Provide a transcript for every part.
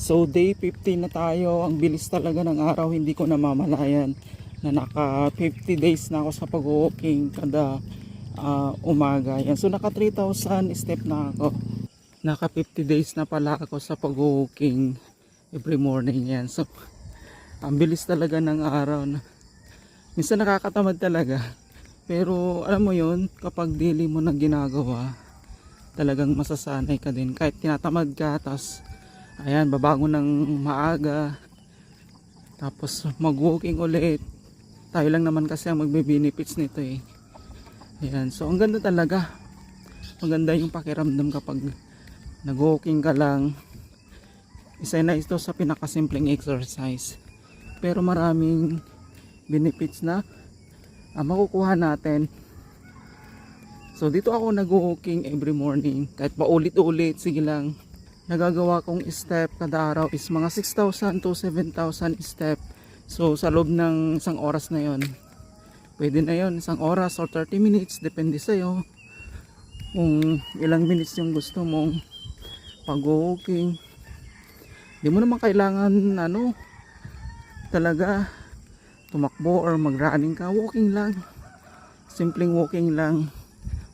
So day 15 na tayo. Ang bilis talaga ng araw, hindi ko namamalayan na naka 50 days na ako sa pag-walking kada umaga. Yan. So naka 3,000 step na ako. Naka 50 days na pala ako sa pag-walking every morning. Yan. So ang bilis talaga ng araw na. Minsan nakakatamad talaga. Pero alam mo yun, kapag daily mo na ginagawa, talagang masasanay ka din. Kahit tinatamad ka, tapos ayan, babangon ng maaga, tapos mag-walking ulit. Tayo lang naman kasi ang magbe-benefits nito eh. Ayan, so ang ganda talaga. Maganda yung pakiramdam kapag nag-walking ka lang. Isa na ito sa pinakasimpleng exercise. Pero maraming benefits na makukuha natin. So dito ako nag-walking every morning. Kahit paulit-ulit, sige lang. Nagagawa kong step kada araw is mga 6,000 to 7,000 step. So sa loob ng isang oras na yon, pwede na yon, isang oras or 30 minutes, depende sa'yo kung ilang minutes yung gusto mong pag-walking. Di mo naman kailangan talaga tumakbo or mag-running ka. Walking lang, simpleng walking lang,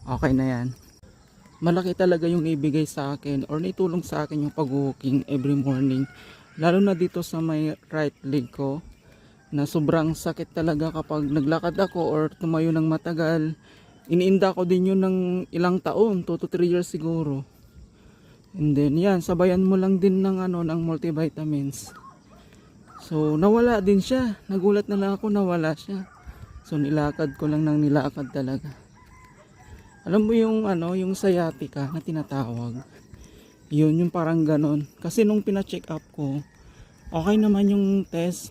okay na yan. Malaki talaga yung ibigay sa akin or naitulong sa akin yung pag-walking every morning, lalo na dito sa may right leg ko na sobrang sakit talaga kapag naglakad ako or tumayo ng matagal. Iniinda ko din yun ng ilang taon, 2 to 3 years siguro. And then yan, sabayan mo lang din ng ng multivitamins. So nawala din siya, nagulat na lang ako, nawala siya. So nilakad ko lang ng nilakad talaga. Alam mo yung yung sciatica na tinatawag, yun yung parang ganon. Kasi nung pina-check up ko, okay naman yung test,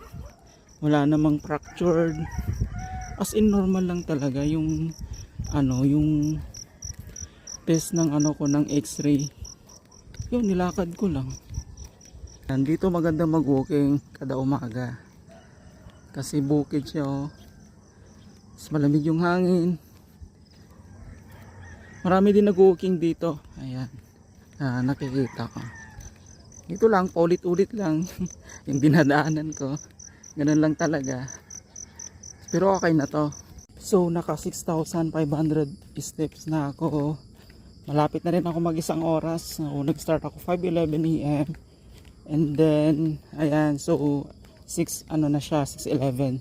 wala namang fractured, as in normal lang talaga yung yung test ng ko ng x-ray. Yun, nilakad ko lang. Nandito maganda mag-walking kada umaga kasi bukid siya, oh. Mas malamig yung hangin. Marami din nag-walking dito. Ayan, nakikita ko. Dito lang, paulit-ulit lang yung dinadaanan ko. Ganun lang talaga. Pero okay na to. So naka 6,500 steps na ako. Malapit na rin ako mag-isang oras. So, nag-start ako 5:11 AM. And then, ayan, so 6 na siya, 6:11.